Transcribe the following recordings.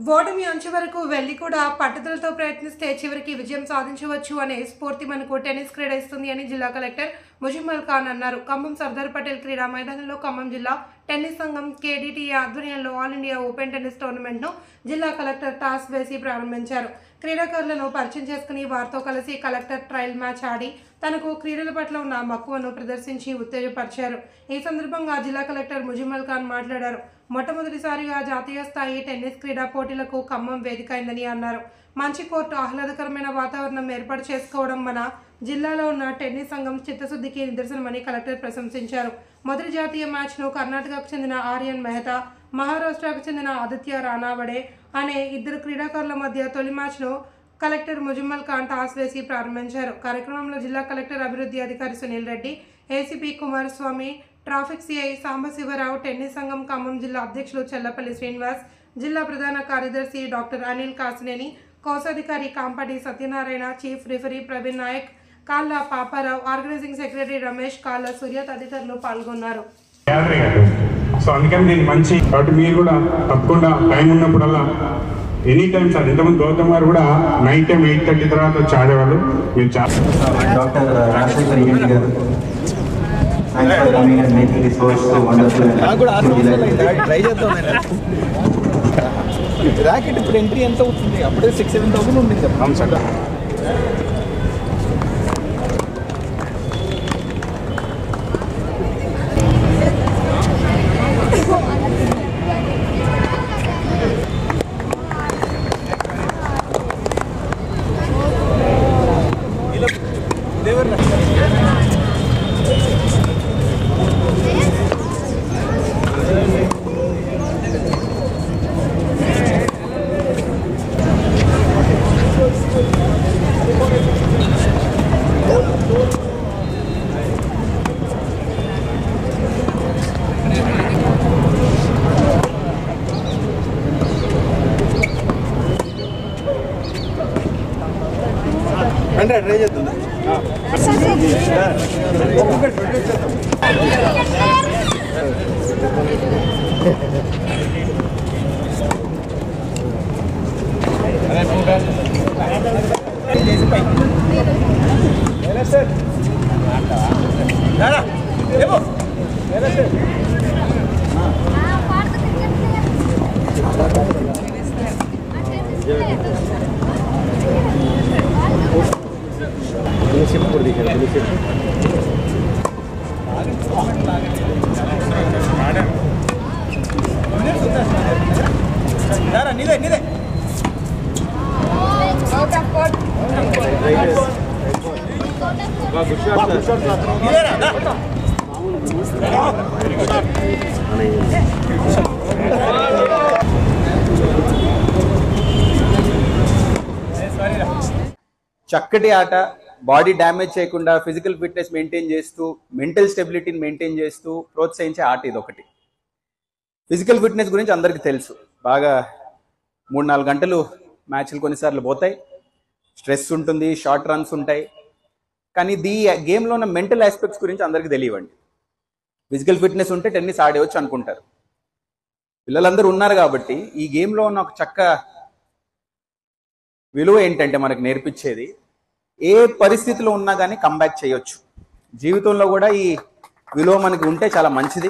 ఓటమి అంచు వరకు వెళ్లి కూడా పట్టుదలతో ప్రయత్నిస్తే చివరికి విజయం సాధించవచ్చు అనే స్ఫూర్తి మనకు టెన్నిస్ క్రీడ ఇస్తుంది అని జిల్లా కలెక్టర్ ముజమ్మల్ ఖాన్ అన్నారు. ఖమ్మం సర్దార్ పటేల్ క్రీడా మైదానంలో ఖమ్మం జిల్లా టెన్నిస్ సంఘం కేడీటీఏ ఆధ్వర్యంలో ఆల్ ఇండియా ఓపెన్ టెన్నిస్ టోర్నమెంట్ను జిల్లా కలెక్టర్ టాస్ వేసి ప్రారంభించారు. క్రీడాకారులను పరిచయం చేసుకుని వారితో కలిసి కలెక్టర్ ట్రయల్ మ్యాచ్ ఆడి తనకు క్రీడల పట్ల ఉన్న మక్కువను ప్రదర్శించి ఉత్తేజపరిచారు. ఈ సందర్భంగా జిల్లా కలెక్టర్ ముజమ్మల్ ఖాన్ మాట్లాడారు. మొట్టమొదటిసారిగా జాతీయ స్థాయి టెన్నిస్ క్రీడా పోటీలకు ఖమ్మం వేదిక అయిందని అన్నారు. మంచి కోర్టు, ఆహ్లాదకరమైన వాతావరణం ఏర్పాటు చేసుకోవడం మన జిల్లాలో ఉన్న టెన్నిస్ సంఘం చిత్తశుద్ధికి నిదర్శనమని కలెక్టర్ ప్రశంసించారు. మొదటి జాతీయ మ్యాచ్ను కర్ణాటకకు చెందిన ఆర్యన్ మెహతా, మహారాష్ట్రకు చెందిన ఆదిత్య రానావడే అనే ఇద్దరు క్రీడాకారుల మధ్య తొలి మ్యాచ్ను కలెక్టర్ ముజమ్మల్ ఖాన్ టాస్ వేసి ప్రారంభించారు. కార్యక్రమంలో జిల్లా కలెక్టర్ అభివృద్ధి అధికారి Sunil Reddy, ACP Kumaraswamy, traffic CI Sambasivarao, tennis సంఘం ఖమ్మం జిల్లా అధ్యక్షులు చెల్లపల్లి శ్రీనివాస్, జిల్లా ప్రధాన కార్యదర్శి డాక్టర్ అనిల్ కాసినేని, కోశాధికారి కాంపటి సత్యనారాయణ, చీఫ్ రిఫరీ ప్రవీణ్ నాయక్, కాళ్ళ పాపారావు, ఆర్గనైజింగ్ సెక్రటరీ రమేష్, కాళ్ళ సూర్య తదితరులు పాల్గొన్నారు. సో అందుకని దీనికి మంచి కాబట్టి మీరు కూడా తప్పకుండా టైం ఉన్నప్పుడల్లా ఎనీ టైం సార్. ఇంతకుముందు గౌతమ్ గారు కూడా నైట్ టైం 8:30 తర్వాత వచ్చి ఆడేవాళ్ళు. మీరు డాక్టర్ రాజశేఖర్ రెడ్డి గారు ర్యాకెట్ ఇప్పుడు ఎంట్రీ ఎంత అవుతుంది? అప్పుడే 6,000-7,000 ఉంది. అవును సార్. ట్రై చేద్దాం. చక్కటి ఆట, బాడీ డ్యామేజ్ చేయకుండా ఫిజికల్ ఫిట్నెస్ మెయింటైన్ చేస్తూ మెంటల్ స్టెబిలిటీని మెయింటైన్ చేస్తూ ప్రోత్సహించే ఆట ఇది ఒకటి. ఫిజికల్ ఫిట్నెస్ గురించి అందరికీ తెలుసు. బాగా 3-4 గంటలు మ్యాచ్లు కొన్నిసార్లు పోతాయి, స్ట్రెస్ ఉంటుంది, షార్ట్ రన్స్ ఉంటాయి. కానీ గేమ్లో ఉన్న మెంటల్ ఆస్పెక్ట్స్ గురించి అందరికీ తెలియవండి. ఫిజికల్ ఫిట్నెస్ ఉంటే టెన్నిస్ ఆడేవచ్చు అనుకుంటారు. పిల్లలందరూ ఉన్నారు కాబట్టి ఈ గేమ్లో ఉన్న ఒక చక్క విలువ ఏంటంటే మనకు నేర్పించేది, ఏ పరిస్థితిలో ఉన్నా కానీ కంబ్యాక్ చేయొచ్చు. జీవితంలో కూడా ఈ విలువ మనకి ఉంటే చాలా మంచిది.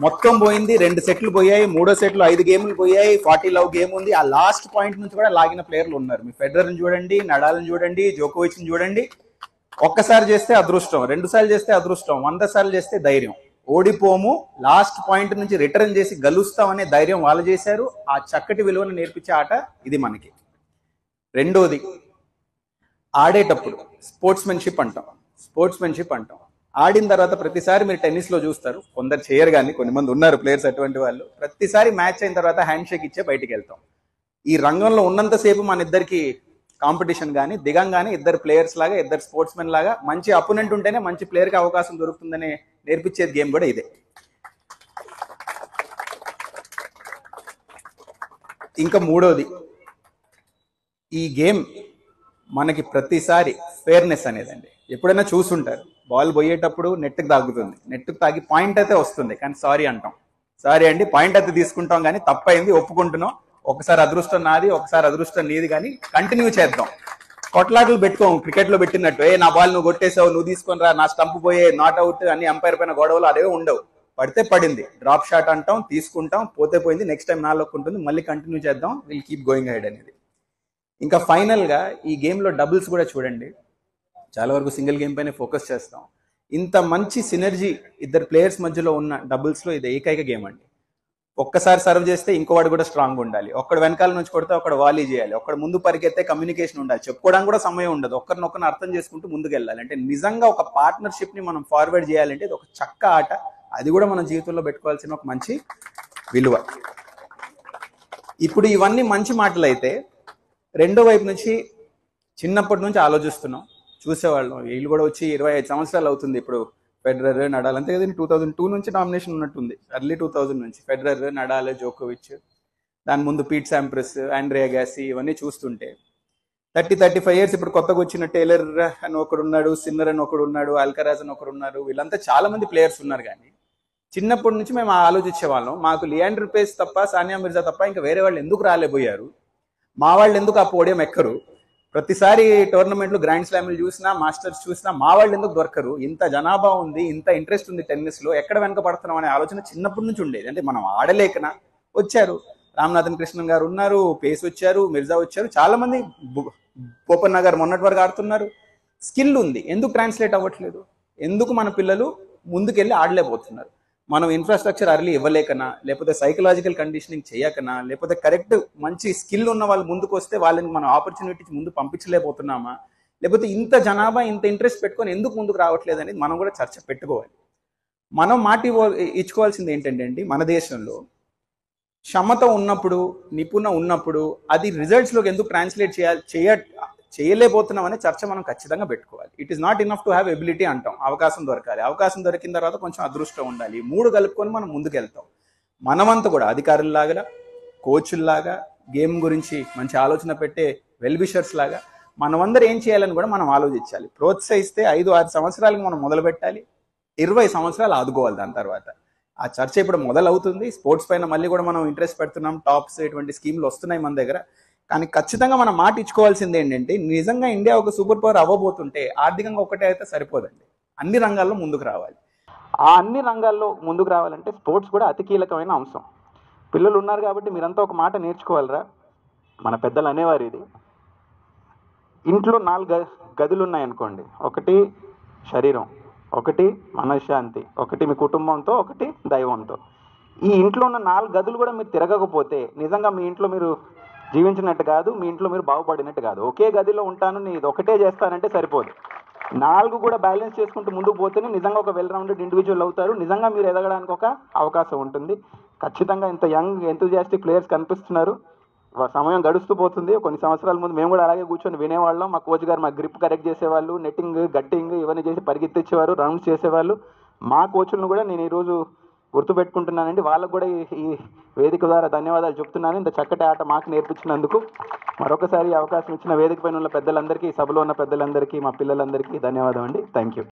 మొత్తం పోయింది, 2 సెట్లు పోయాయి, 3వ సెట్లు 5 గేములు పోయాయి, 40 లవ్ గేమ్ ఉంది. ఆ లాస్ట్ పాయింట్ నుంచి కూడా లాగిన ప్లేయర్లు ఉన్నారు. మీ ఫెడరర్ని చూడండి, నడాల్ని చూడండి, జోకోవిచ్ని చూడండి. ఒక్కసారి చేస్తే అదృష్టం, 2 సార్లు చేస్తే అదృష్టం, 100 సార్లు చేస్తే ధైర్యం. ఓడిపోము, లాస్ట్ పాయింట్ నుంచి రిటర్న్ చేసి గెలుస్తాం అనే ధైర్యం వాళ్ళు చేశారు. ఆ చక్కటి విలువను నేర్పించే ఆట ఇది మనకి. రెండోది, ఆడేటప్పుడు స్పోర్ట్స్మెన్షిప్ అంటాం. ఆడిన తర్వాత ప్రతిసారి మీరు టెన్నిస్లో చూస్తారు, కొందరు చేయరు కానీ కొంతమంది ఉన్నారు ప్లేయర్స్ అటువంటి వాళ్ళు. ప్రతిసారి మ్యాచ్ అయిన తర్వాత హ్యాండ్ షేక్ ఇచ్చే బయటికి వెళ్తాం. ఈ రంగంలో ఉన్నంతసేపు మన ఇద్దరికి కాంపిటీషన్ కానీ దిగంగానే ఇద్దరు ప్లేయర్స్ లాగా, ఇద్దరు స్పోర్ట్స్మెన్ లాగా, మంచి అపోనెంట్ ఉంటేనే మంచి ప్లేయర్కి అవకాశం దొరుకుతుందని నేర్పించేది గేమ్ కూడా ఇదే. ఇంకా మూడోది, ఈ గేమ్ మనకి ప్రతిసారి ఫేర్నెస్ అనేదండి. ఎప్పుడైనా చూసుంటారు, బాల్ పోయేటప్పుడు నెట్కి తాగుతుంది, నెట్కి తాగి పాయింట్ అయితే వస్తుంది, కానీ సారీ అంటాం. సారీ అండి, పాయింట్ అయితే తీసుకుంటాం కానీ తప్పైంది ఒప్పుకుంటున్నాం, ఒకసారి అదృష్టం నాది, ఒకసారి అదృష్టం నీది, కానీ కంటిన్యూ చేద్దాం. కొట్లాటలు పెట్టుకోం క్రికెట్ లో పెట్టినట్టు, నా బాల్ నువ్వు కొట్టేసావు, నువ్వు తీసుకొని రా, నా స్టంప్ పోయే, నాట్ అవుట్ అని అంపైర్ పైన గొడవలు అదేవో ఉండవు. పడితే పడింది, డ్రాప్ షాట్ అంటాం, తీసుకుంటాం, పోతే పోయింది, నెక్స్ట్ టైం నాలోకి ఉంటుంది, మళ్ళీ కంటిన్యూ చేద్దాం, విల్ కీప్ గోయింగ్ హెడ్ అనేది. ఇంకా ఫైనల్ గా ఈ గేమ్ లో డబుల్స్ కూడా చూడండి, చాలా వరకు సింగిల్ గేమ్ పైన ఫోకస్ చేస్తాం. ఇంత మంచి సినర్జీ ఇద్దరు ప్లేయర్స్ మధ్యలో ఉన్న డబుల్స్ లో ఇది ఏకైక గేమ్ అండి. ఒక్కసారి సర్వ్ చేస్తే ఇంకోవాడు కూడా స్ట్రాంగ్ ఉండాలి, ఒక్కడు వెనకాల నుంచి కొడితే ఒకడు వాలీ చేయాలి, ఒక్కడు ముందు పరిగెత్తే కమ్యూనికేషన్ ఉండాలి, చెప్పుకోవడానికి కూడా సమయం ఉండదు, ఒకరినొకరిని అర్థం చేసుకుంటూ ముందుకు వెళ్ళాలి. అంటే నిజంగా ఒక పార్ట్నర్షిప్ ని మనం ఫార్వర్డ్ చేయాలంటే ఇది ఒక చక్క ఆట, అది కూడా మన జీవితంలో పెట్టుకోవాల్సిన ఒక మంచి విలువ. ఇప్పుడు ఇవన్నీ మంచి మాటలు అయితే, రెండో వైపు నుంచి చిన్నప్పటి నుంచి ఆలోచిస్తున్నాం, చూసేవాళ్ళం. వీళ్ళు కూడా వచ్చి 25 సంవత్సరాలు అవుతుంది ఇప్పుడు. ఫెడరర్, నడాల్, అంతే కదా, 2002 నుంచి నామినేషన్ ఉన్నట్టుంది, ఎర్లీ 2000 నుంచి ఫెడరర్, నడాల్, జోకోవిచ్, దాని ముందు పీట్ శాంప్రస్, ఆండ్రియా గాసి, ఇవన్నీ చూస్తుంటే 35 ఇయర్స్ ఇప్పుడు కొత్తగా వచ్చిన టేలర్ అని ఒకడు ఉన్నాడు, సిన్నర్ అని ఒకడు ఉన్నాడు, అల్కరాజ్ అని ఒకడు ఉన్నారు, వీళ్ళంతా చాలా మంది ప్లేయర్స్ ఉన్నారు. కానీ చిన్నప్పటి నుంచి మేము ఆలోచించే వాళ్ళం, మాకు లియాండర్ పేస్ తప్ప, సానియా మిర్జా తప్ప ఇంకా వేరే వాళ్ళు ఎందుకు రాలేపోయారు, మా వాళ్ళు ఎందుకు ఆ పోడియం ఎక్కరు, ప్రతిసారి టోర్నమెంట్లు, గ్రాండ్ స్లామ్లు చూసినా, మాస్టర్స్ చూసినా మా వాళ్ళు ఎందుకు దొరకరు, ఇంత జనాభా ఉంది, ఇంత ఇంట్రెస్ట్ ఉంది టెన్నిస్ లో, ఎక్కడ వెనక పడుతున్నాం అనే ఆలోచన చిన్నప్పటి నుంచి ఉండేది. అంటే మనం ఆడలేకనా, వచ్చారు రామ్నాథన్ కృష్ణన్ గారు ఉన్నారు, పేస్ వచ్చారు, మిర్జా వచ్చారు, చాలా మంది, బోపన్న గారు మొన్నటి వరకు ఆడుతున్నారు, స్కిల్ ఉంది, ఎందుకు ట్రాన్స్లేట్ అవ్వట్లేదు, ఎందుకు మన పిల్లలు ముందుకెళ్ళి ఆడలేకపోతున్నారు? మనం ఇన్ఫ్రాస్ట్రక్చర్ అర్లీ ఇవ్వలేకనా, లేకపోతే సైకలాజికల్ కండిషనింగ్ చేయకనా, లేకపోతే కరెక్ట్ మంచి స్కిల్ ఉన్న వాళ్ళు ముందుకు వస్తే వాళ్ళని మనం ఆపర్చునిటీ ముందు పంపించలేకపోతున్నామా, లేకపోతే ఇంత జనాభా ఇంత ఇంట్రెస్ట్ పెట్టుకొని ఎందుకు ముందుకు రావట్లేదు అనేది మనం కూడా చర్చ పెట్టుకోవాలి. మనం మాట ఇచ్చుకోవాల్సింది ఏంటంటే అండి, మన దేశంలో క్షమత ఉన్నప్పుడు, నిపుణ ఉన్నప్పుడు అది రిజల్ట్స్లోకి ఎందుకు ట్రాన్స్లేట్ చేయలేకపోతున్నాం అనే చర్చ మనం ఖచ్చితంగా పెట్టుకోవాలి. It is not enough to have ability అంటాం, అవకాశం దొరకాలి, అవకాశం దొరికిన తర్వాత కొంచెం అదృష్టం ఉండాలి, 3 కలుపుకొని మనం ముందుకు వెళ్తాం. మనమంతా కూడా అధికారుల్లాగా, కోచ్ల్లాగా, గేమ్ గురించి మంచి ఆలోచన పెట్టే వెల్విషర్స్ లాగా మనమందరూ ఏం చేయాలని కూడా మనం ఆలోచించాలి. ప్రోత్సహిస్తే 5-6 సంవత్సరాలకు మనం మొదలు పెట్టాలి, 20 సంవత్సరాలు ఆదుకోవాలి. దాని తర్వాత ఆ చర్చ ఇప్పుడు మొదలవుతుంది. స్పోర్ట్స్ పైన మళ్ళీ కూడా మనం ఇంట్రెస్ట్ పెడుతున్నాం, టాప్స్ ఇటువంటి స్కీమ్లు వస్తున్నాయి మన దగ్గర. కానీ ఖచ్చితంగా మనం మాట ఇచ్చుకోవాల్సింది ఏంటంటే, నిజంగా ఇండియా ఒక సూపర్ పవర్ అవ్వబోతుంటే ఆర్థికంగా ఒకటే అయితే సరిపోదండి, అన్ని రంగాల్లో ముందుకు రావాలి. ఆ అన్ని రంగాల్లో ముందుకు రావాలంటే స్పోర్ట్స్ కూడా అతి కీలకమైన అంశం. పిల్లలు ఉన్నారు కాబట్టి మీరంతా ఒక మాట నేర్చుకోవాలరా, మన పెద్దలు అనేవారు ఇది. ఇంట్లో 4 గదులు ఉన్నాయనుకోండి, ఒకటి శరీరం, ఒకటి మనశ్శాంతి, ఒకటి మీ కుటుంబంతో, ఒకటి దైవంతో. ఈ ఇంట్లో ఉన్న 4 గదులు కూడా మీరు తిరగకపోతే నిజంగా మీ ఇంట్లో మీరు జీవించినట్టు కాదు, మీ ఇంట్లో మీరు బాగుపడినట్టు కాదు. ఒకే గదిలో ఉంటాను, నేను ఒకటే చేస్తానంటే సరిపోదు, 4 కూడా బ్యాలెన్స్ చేసుకుంటూ ముందుకు పోతేనే నిజంగా ఒక వెల్ రౌండెడ్ ఇండివిజువల్ అవుతారు, నిజంగా మీరు ఎదగడానికి ఒక అవకాశం ఉంటుంది. ఖచ్చితంగా ఇంత యంగ్ ఎంతూజియాస్టిక్ ప్లేయర్స్ కనిపిస్తున్నారు, సమయం గడుస్తూ పోతుంది. కొన్ని సంవత్సరాల ముందు మేము కూడా అలాగే కూర్చొని వినేవాళ్ళం, మా కోచ్ గారు మా గ్రిప్ కరెక్ట్ చేసేవాళ్ళు, నెట్టింగ్, గట్టింగ్ ఇవన్నీ చేసి పరిగెత్తించేవారు, రౌండ్స్ చేసేవాళ్ళు. మా కోచ్లను కూడా నేను ఈరోజు గుర్తుపెట్టుకుంటున్నానండి, వాళ్ళకు కూడా ఈ వేదిక ద్వారా ధన్యవాదాలు చెప్తున్నాను. ఇంత చక్కటి ఆట మాకు నేర్పించినందుకు మరొకసారి అవకాశం ఇచ్చిన వేదిక పైన ఉన్న పెద్దలందరికీ, సభలో ఉన్న పెద్దలందరికీ, మా పిల్లలందరికీ ధన్యవాదం అండి. Thank you.